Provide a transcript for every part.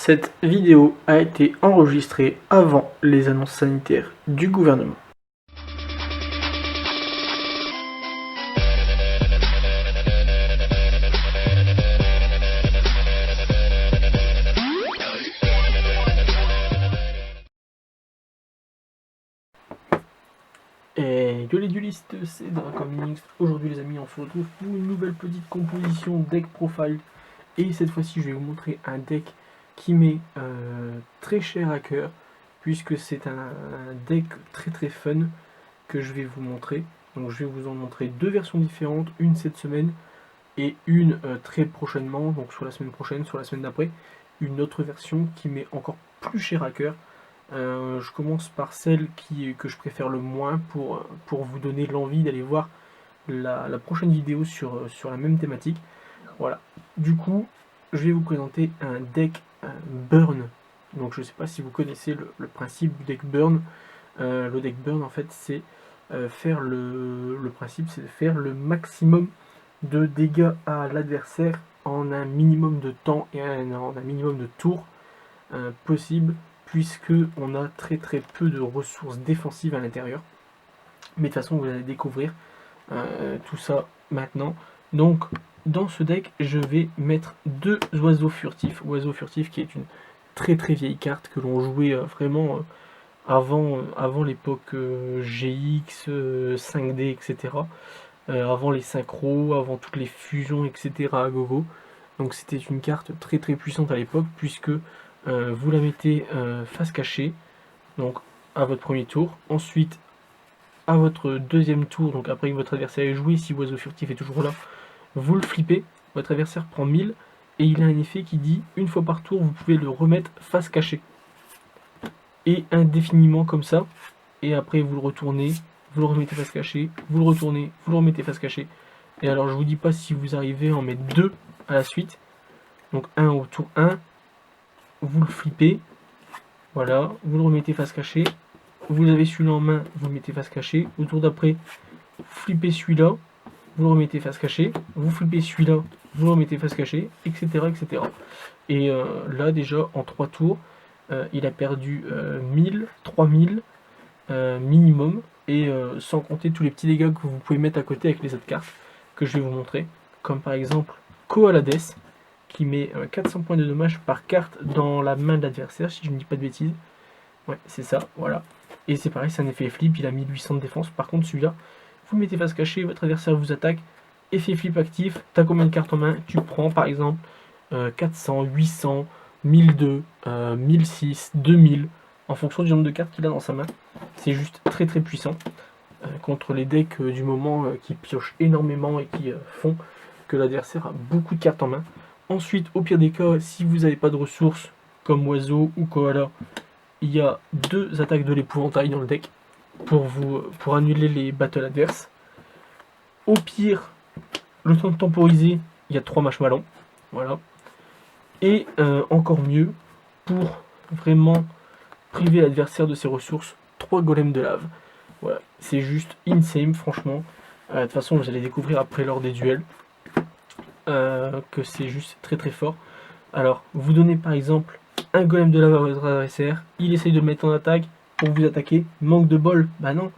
Cette vidéo a été enregistrée avant les annonces sanitaires du gouvernement. Et yo les duelistes, c'est Dracominx. Aujourd'hui les amis, on se retrouve pour une nouvelle petite composition deck profile. Et cette fois-ci, je vais vous montrer un deck qui m'est très cher à cœur, puisque c'est un deck très fun que je vais vous montrer. Donc je vais vous en montrer deux versions différentes, une cette semaine et une très prochainement, donc soit la semaine prochaine, soit la semaine d'après, une autre version qui m'est encore plus cher à cœur. Je commence par celle que je préfère le moins pour vous donner l'envie d'aller voir la prochaine vidéo sur la même thématique. Voilà, du coup, je vais vous présenter un deck Burn. Donc je ne sais pas si vous connaissez le principe du deck Burn. Le deck Burn, en fait, c'est faire le principe, c'est de faire le maximum de dégâts à l'adversaire en un minimum de temps et en un minimum de tours possible, puisque on a très peu de ressources défensives à l'intérieur. Mais de toute façon, vous allez découvrir tout ça maintenant. Donc, dans ce deck, je vais mettre deux oiseaux furtifs. Oiseau furtif qui est une très vieille carte que l'on jouait vraiment avant l'époque GX, 5D, etc. Avant les synchros, avant toutes les fusions, etc. à gogo. Donc c'était une carte très puissante à l'époque, puisque vous la mettez face cachée, donc à votre premier tour. Ensuite, à votre deuxième tour, donc après que votre adversaire ait joué, si oiseau furtif est toujours là, vous le flippez, votre adversaire prend 1000, et il a un effet qui dit, une fois par tour, vous pouvez le remettre face cachée. Et indéfiniment comme ça, et après vous le retournez, vous le remettez face cachée, vous le retournez, vous le remettez face cachée. Et alors je vous dis pas si vous arrivez à en mettre deux à la suite, donc un au tour 1, vous le flippez, voilà, vous le remettez face cachée, vous avez celui-là en main, vous le mettez face cachée, au tour d'après, vous flippez celui-là, vous le remettez face cachée, vous flippez celui-là, vous le remettez face cachée, etc. Et là déjà en 3 tours, il a perdu 1000, 3000 minimum, et sans compter tous les petits dégâts que vous pouvez mettre à côté avec les autres cartes que je vais vous montrer, comme par exemple Koalades, qui met 400 points de dommage par carte dans la main de l'adversaire, si je ne dis pas de bêtises. Ouais, c'est ça, voilà. Et c'est pareil, c'est un effet flip, il a 1800 de défense. Par contre, celui-là, vous le mettez face cachée, votre adversaire vous attaque, effet flip actif, t'as combien de cartes en main? Tu prends par exemple 400, 800, 1002, 1006, 2000, en fonction du nombre de cartes qu'il a dans sa main. C'est juste très puissant contre les decks du moment qui piochent énormément et qui font que l'adversaire a beaucoup de cartes en main. Ensuite, au pire des cas, si vous n'avez pas de ressources comme oiseau ou koala, il y a deux attaques de l'épouvantail dans le deck pour annuler les battles adverses. Au pire, le temps de temporiser, il y a 3 marshmallows. Voilà. Et encore mieux, pour vraiment priver l'adversaire de ses ressources, 3 golems de lave. Voilà, c'est juste insane, franchement. De toute façon, vous allez découvrir après lors des duels que c'est juste très fort. Alors, vous donnez par exemple un golem de lave à votre adversaire, il essaye de le mettre en attaque pour vous attaquer, manque de bol, bah non,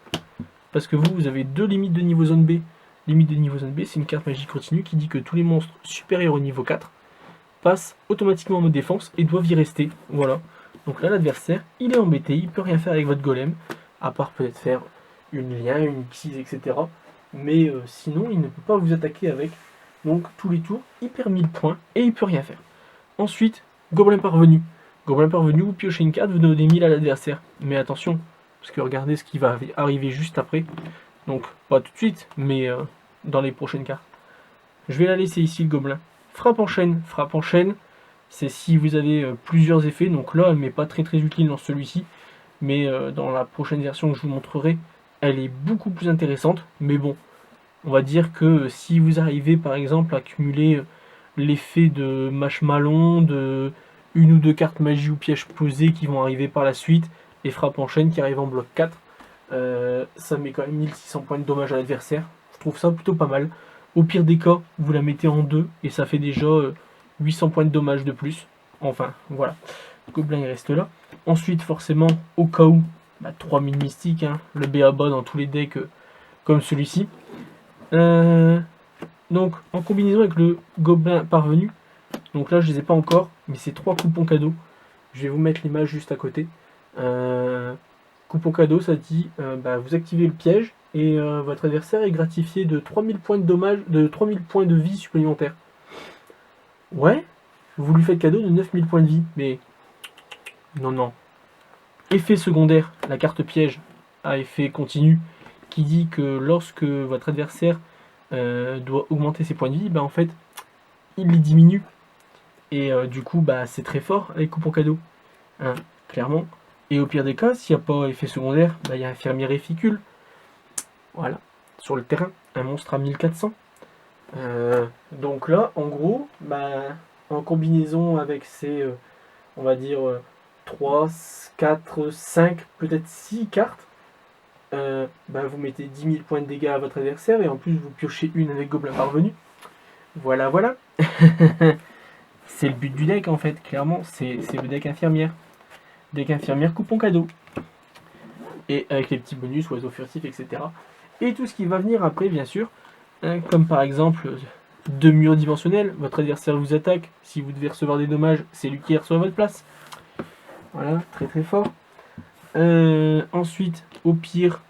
parce que vous avez deux limites de niveau zone B. Limite de niveau zone B, c'est une carte magie continue qui dit que tous les monstres supérieurs au niveau 4 passent automatiquement en mode défense et doivent y rester. Voilà. Donc là, l'adversaire, il est embêté, il peut rien faire avec votre golem, à part peut-être faire une lien, une Xyz, etc. Mais sinon, il ne peut pas vous attaquer avec. Donc tous les tours, il perd 1000 points et il peut rien faire. Ensuite, gobelin parvenu. Gobelin parvenu, vous piochez une carte, vous donnez 1000 à l'adversaire. Mais attention, parce que regardez ce qui va arriver juste après. Donc, pas tout de suite, mais dans les prochaines cartes. Je vais la laisser ici, le gobelin. Frappe en chaîne. Frappe en chaîne, c'est si vous avez plusieurs effets. Donc là, elle n'est pas très utile dans celui-ci. Mais dans la prochaine version que je vous montrerai, elle est beaucoup plus intéressante. Mais bon, on va dire que si vous arrivez par exemple à cumuler l'effet de marshmallow, de une ou deux cartes magie ou pièges posées qui vont arriver par la suite, et frappe en chaîne qui arrive en bloc 4, ça met quand même 1600 points de dommage à l'adversaire. Je trouve ça plutôt pas mal. Au pire des cas, vous la mettez en 2 et ça fait déjà 800 points de dommage de plus. Enfin, voilà. Le gobelin, il reste là. Ensuite, forcément, au cas où, 3000 mystiques, hein, le BABA dans tous les decks comme celui-ci. Donc, en combinaison avec le gobelin parvenu, donc là, je les ai pas encore, mais c'est 3 coupons cadeaux. Je vais vous mettre l'image juste à côté. Coupon cadeau, ça dit vous activez le piège et votre adversaire est gratifié de 3000 points de dommage, de 3000 points de vie supplémentaires. Ouais, vous lui faites cadeau de 9000 points de vie, mais non, non. Effet secondaire, la carte piège à effet continu, qui dit que lorsque votre adversaire doit augmenter ses points de vie, en fait, il les diminue. Et du coup, c'est très fort avec coupon cadeau. Hein, clairement. Et au pire des cas, s'il n'y a pas effet secondaire, il y a infirmier réficule. Voilà. Sur le terrain, un monstre à 1400. Donc là, en gros, en combinaison avec ces, on va dire, 3, 4, 5, peut-être 6 cartes, vous mettez 10 000 points de dégâts à votre adversaire et en plus vous piochez une avec Gobelin Parvenu. Voilà, voilà. C'est le but du deck en fait, clairement, c'est le deck infirmière. Deck infirmière coupon cadeau. Et avec les petits bonus, oiseaux furtifs, etc. Et tout ce qui va venir après, bien sûr, comme par exemple 2 murs dimensionnels, votre adversaire vous attaque, si vous devez recevoir des dommages, c'est lui qui reçoit à votre place. Voilà, très très fort. Ensuite, au pire,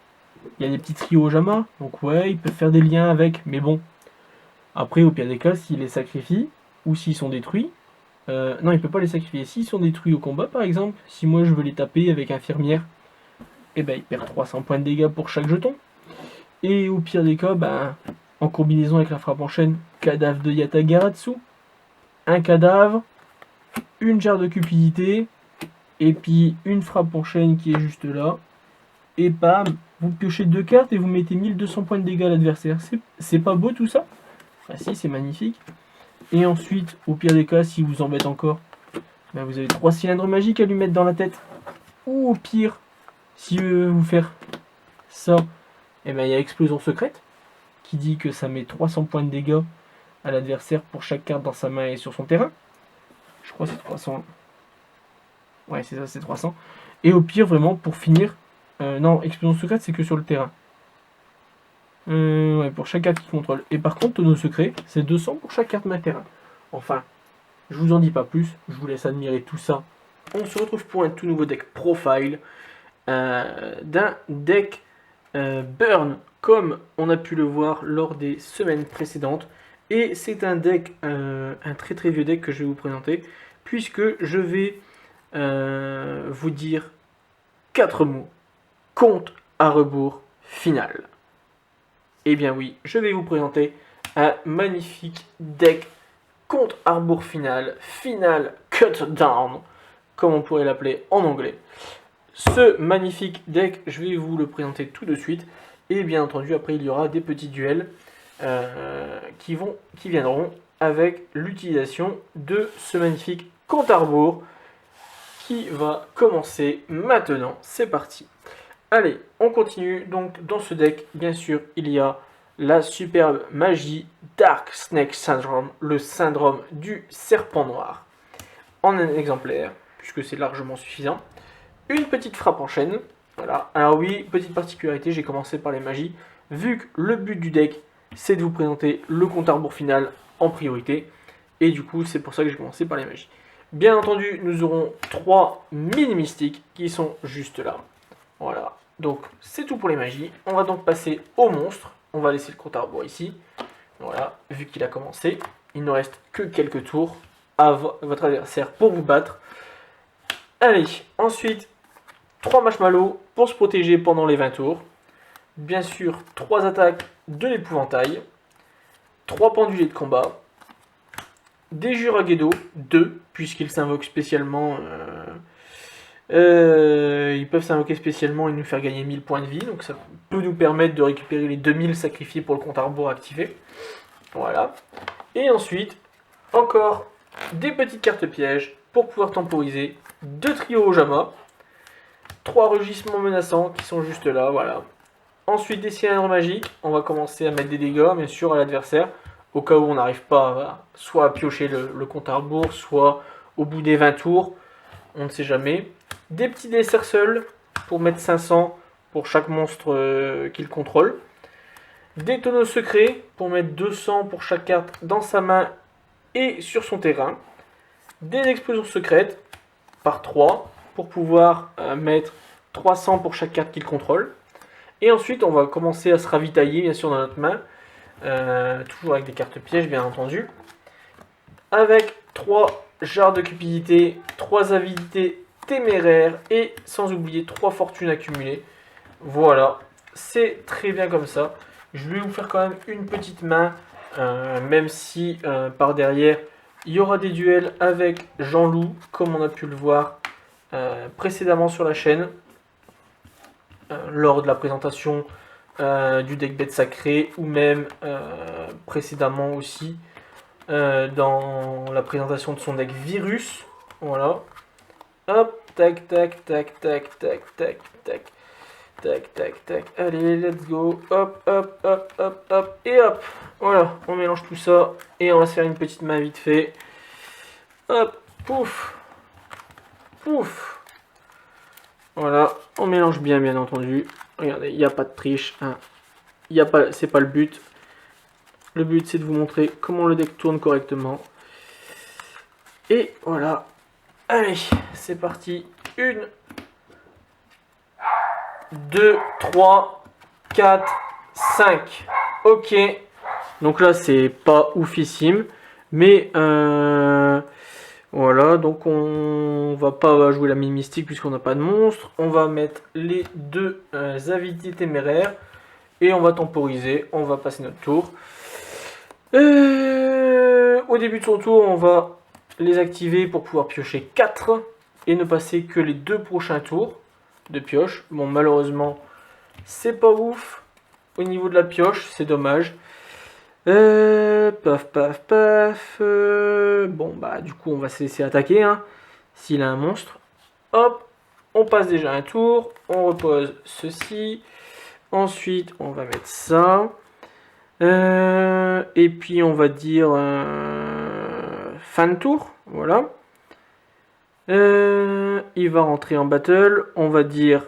il y a des petits trios Ojama, donc ouais, ils peuvent faire des liens avec, mais bon. Après, au pire des cas, s'ils les sacrifient, ou s'ils sont détruits, non, il ne peut pas les sacrifier. S'ils sont détruits au combat, par exemple, si moi je veux les taper avec infirmière, il perd 300 points de dégâts pour chaque jeton. Et au pire des cas, en combinaison avec la frappe en chaîne, cadavre de Yatagarasu, un cadavre, une jarre de cupidité, et puis une frappe en chaîne qui est juste là, et bam, vous piochez 2 cartes et vous mettez 1200 points de dégâts à l'adversaire. C'est pas beau tout ça? Ah si, c'est magnifique. Et ensuite, au pire des cas, si vous embête encore, vous avez 3 cylindres magiques à lui mettre dans la tête. Ou au pire, si vous faire ça, il y a Explosion Secrète, qui dit que ça met 300 points de dégâts à l'adversaire pour chaque carte dans sa main et sur son terrain. Je crois que c'est 300. Ouais, c'est ça, c'est 300. Et au pire, vraiment, pour finir, non, Explosion Secrète, c'est que sur le terrain. Ouais, pour chaque carte qui contrôle. Et par contre, Tonneau Secret, c'est 200 pour chaque carte main terrain. Enfin, je vous en dis pas plus, je vous laisse admirer tout ça. On se retrouve pour un tout nouveau deck profile, d'un deck burn, comme on a pu le voir lors des semaines précédentes. Et c'est un deck, un très très vieux deck que je vais vous présenter, puisque je vais vous dire 4 mots. Compte à rebours final. Eh bien oui, je vais vous présenter un magnifique deck compte à rebours final, final cut down, comme on pourrait l'appeler en anglais. Ce magnifique deck, je vais vous le présenter tout de suite. Et bien entendu, après, il y aura des petits duels qui viendront avec l'utilisation de ce magnifique compte à rebours qui va commencer maintenant. C'est parti. Allez, on continue. Donc, dans ce deck, bien sûr, il y a la superbe magie Dark Snake Syndrome, le syndrome du serpent noir, en un exemplaire, puisque c'est largement suffisant. Une petite frappe en chaîne. Voilà. Alors oui, petite particularité, j'ai commencé par les magies, vu que le but du deck, c'est de vous présenter le compte à rebours final en priorité. Et du coup, c'est pour ça que j'ai commencé par les magies. Bien entendu, nous aurons 3 mini mystiques qui sont juste là. Voilà, donc c'est tout pour les magies. On va donc passer au monstre. On va laisser le compte à rebours ici. Voilà, vu qu'il a commencé, il ne reste que quelques tours à votre adversaire pour vous battre. Allez, ensuite, 3 marshmallows pour se protéger pendant les 20 tours. Bien sûr, 3 attaques de l'épouvantail. 3 pendulés de combat. Des Juragedo, 2, puisqu'ils s'invoquent spécialement... ils peuvent s'invoquer spécialement et nous faire gagner 1000 points de vie, donc ça peut nous permettre de récupérer les 2000 sacrifiés pour le compte à rebours activé. Voilà. Et ensuite, encore des petites cartes pièges pour pouvoir temporiser, 2 trios Ojama, 3 rugissements menaçants qui sont juste là, voilà. Ensuite des cylindres magiques, on va commencer à mettre des dégâts bien sûr à l'adversaire, au cas où on n'arrive pas soit à piocher le compte à rebours, soit au bout des 20 tours, on ne sait jamais. Des petits dés Cercle pour mettre 500 pour chaque monstre qu'il contrôle. Des tonneaux secrets pour mettre 200 pour chaque carte dans sa main et sur son terrain. Des explosions secrètes par 3 pour pouvoir mettre 300 pour chaque carte qu'il contrôle. Et ensuite, on va commencer à se ravitailler, bien sûr, dans notre main. Toujours avec des cartes pièges, bien entendu. Avec 3 jarres de cupidité, 3 avidités téméraires et sans oublier 3 fortunes accumulées. Voilà, c'est très bien comme ça. Je vais vous faire quand même une petite main, même si par derrière, il y aura des duels avec Jean-Loup, comme on a pu le voir précédemment sur la chaîne, lors de la présentation du deck bête sacré, ou même précédemment aussi dans la présentation de son deck Virus. Voilà. Hop, tac, tac, tac, tac, tac, tac, tac. Tac, tac, tac. Allez, let's go. Hop, hop, hop, hop, hop. Et hop. Voilà, on mélange tout ça. Et on va se faire une petite main vite fait. Hop, pouf. Pouf. Voilà, on mélange bien, bien entendu. Regardez, il n'y a pas de triche. Hein. C'est pas le but. Le but, c'est de vous montrer comment le deck tourne correctement. Et voilà. Allez, c'est parti. 1, 2, 3, 4, 5. Ok. Donc là, c'est pas oufissime. Mais voilà. Donc on va pas jouer la mine mystique puisqu'on n'a pas de monstre. On va mettre les 2 avidités téméraires. Et on va temporiser. On va passer notre tour. Au début de son tour, on va les activer pour pouvoir piocher 4. Et ne passer que les 2 prochains tours de pioche. Bon, malheureusement, c'est pas ouf au niveau de la pioche, c'est dommage. Paf, paf, paf. Bon, bah, du coup, on va se laisser attaquer, hein, s'il a un monstre. Hop, on passe déjà un tour. On repose ceci. Ensuite, on va mettre ça. Et puis, on va dire fin de tour. Voilà. Il va rentrer en battle. On va dire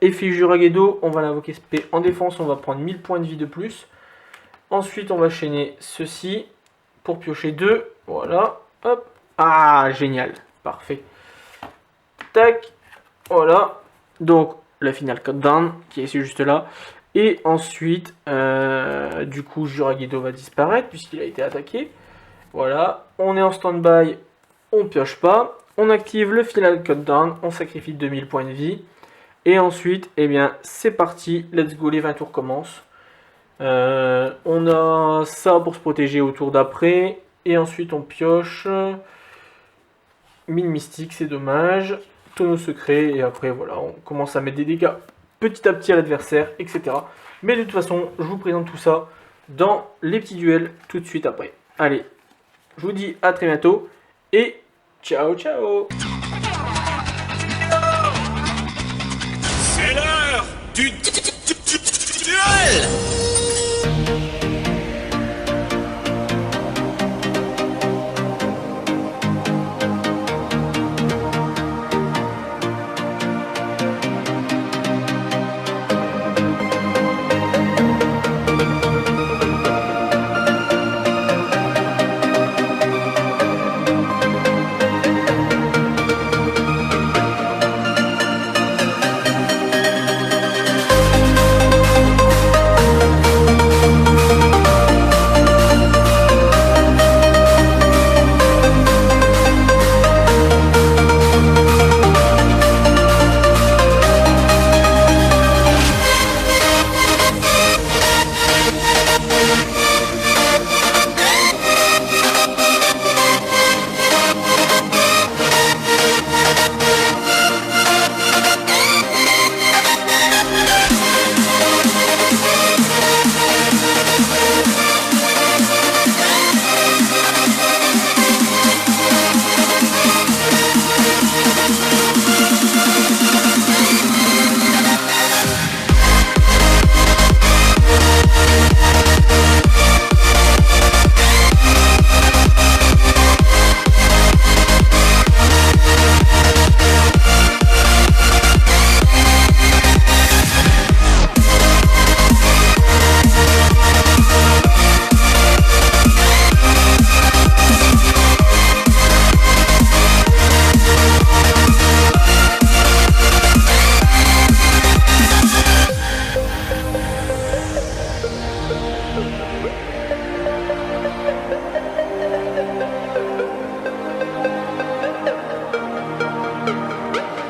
effet Juragedo. On va l'invoquer SP en défense. On va prendre 1000 points de vie de plus. Ensuite, on va chaîner ceci pour piocher 2. Voilà. Hop. Ah, génial. Parfait. Tac. Voilà. Donc, la finale countdown qui est juste là. Et ensuite, du coup, Juragedo va disparaître puisqu'il a été attaqué. Voilà. On est en stand-by. On pioche pas. On active le final countdown, on sacrifie 2000 points de vie. Et ensuite, eh bien, c'est parti, let's go, les 20 tours commencent. On a ça pour se protéger au tour d'après. Et ensuite, on pioche. Mine mystique, c'est dommage. Tonneau secret, et après, voilà, on commence à mettre des dégâts petit à petit à l'adversaire, etc. Mais de toute façon, je vous présente tout ça dans les petits duels tout de suite après. Allez, je vous dis à très bientôt. Et ciao, ciao. C'est l'heure du duel. We'll be right back.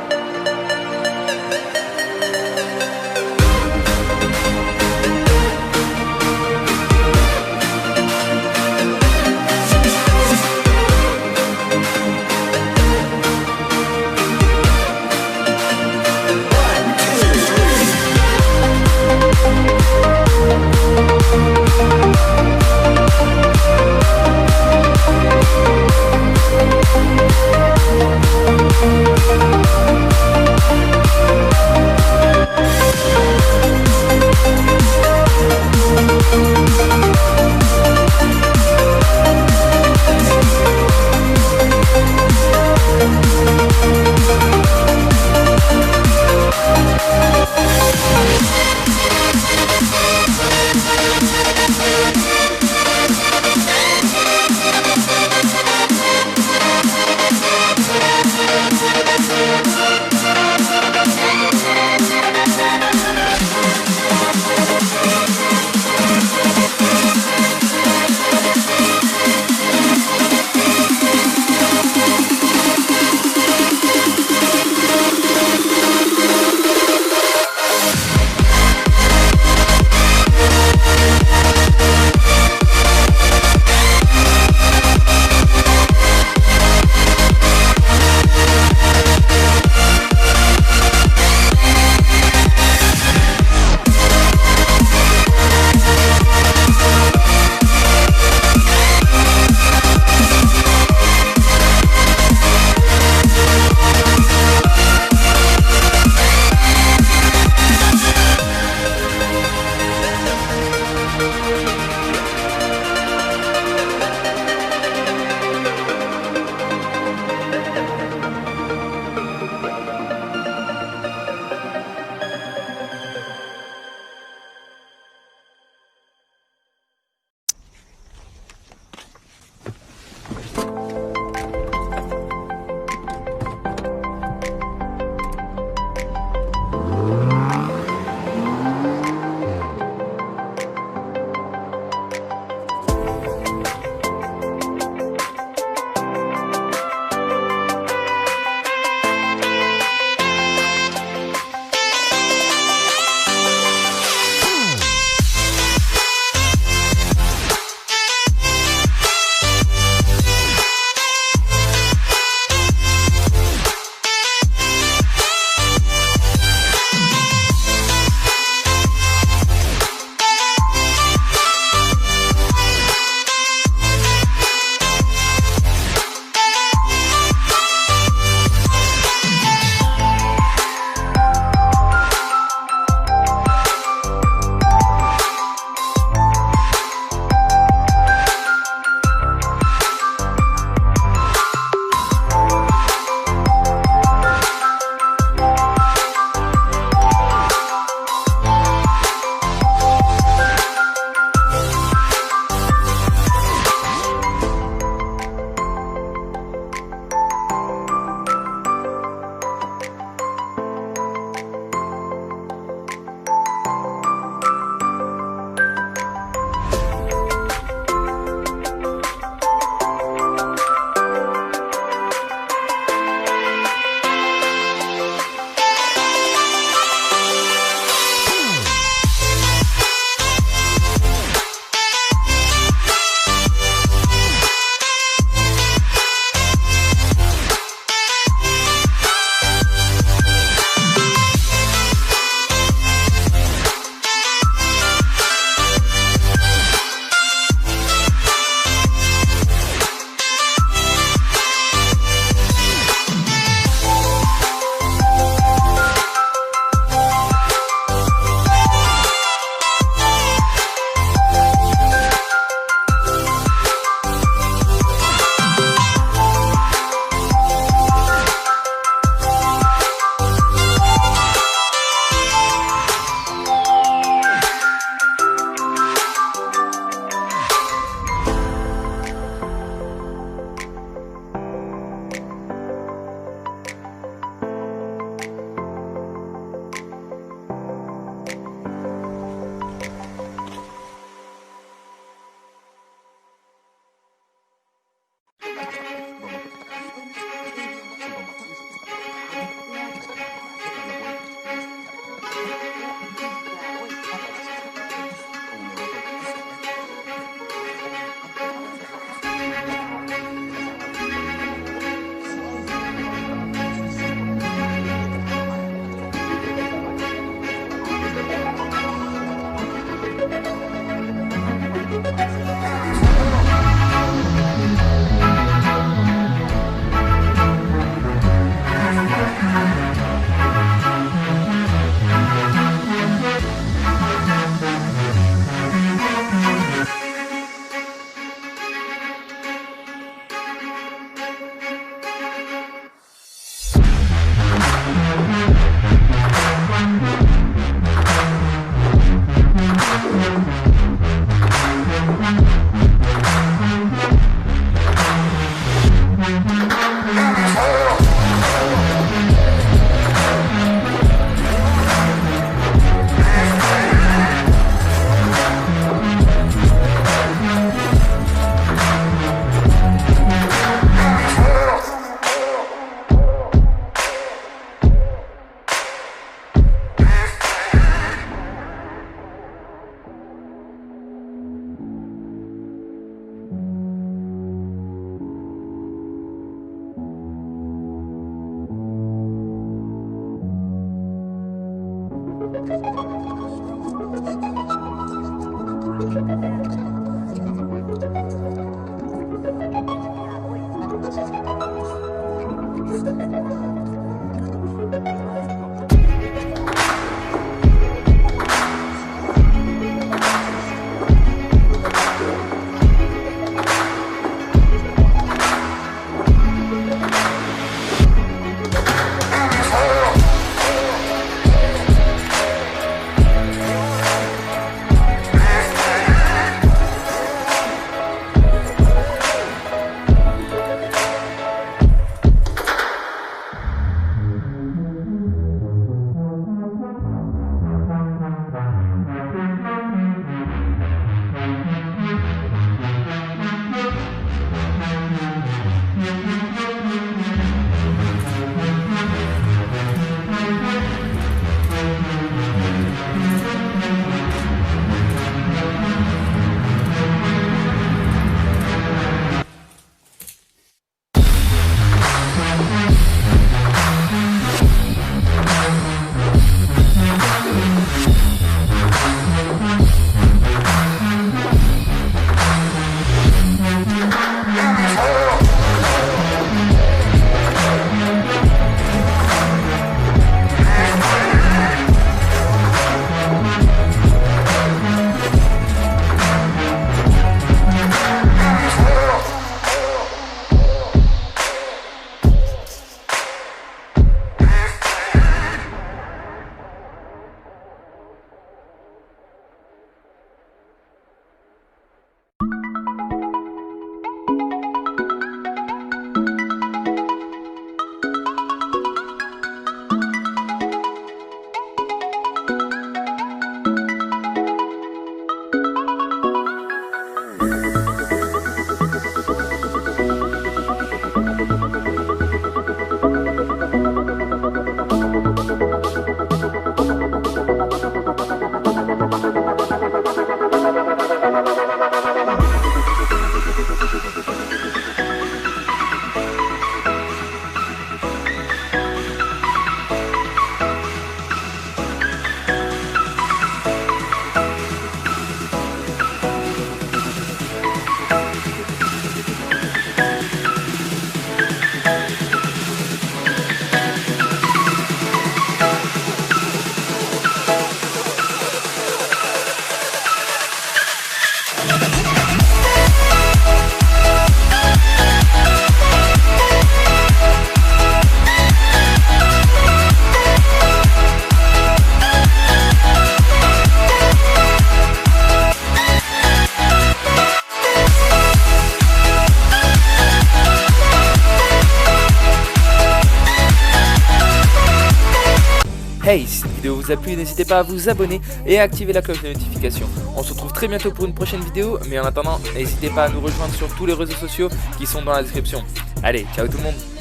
Hey, si cette vidéo vous a plu, n'hésitez pas à vous abonner et à activer la cloche de notification. On se retrouve très bientôt pour une prochaine vidéo, mais en attendant, n'hésitez pas à nous rejoindre sur tous les réseaux sociaux qui sont dans la description. Allez, ciao tout le monde!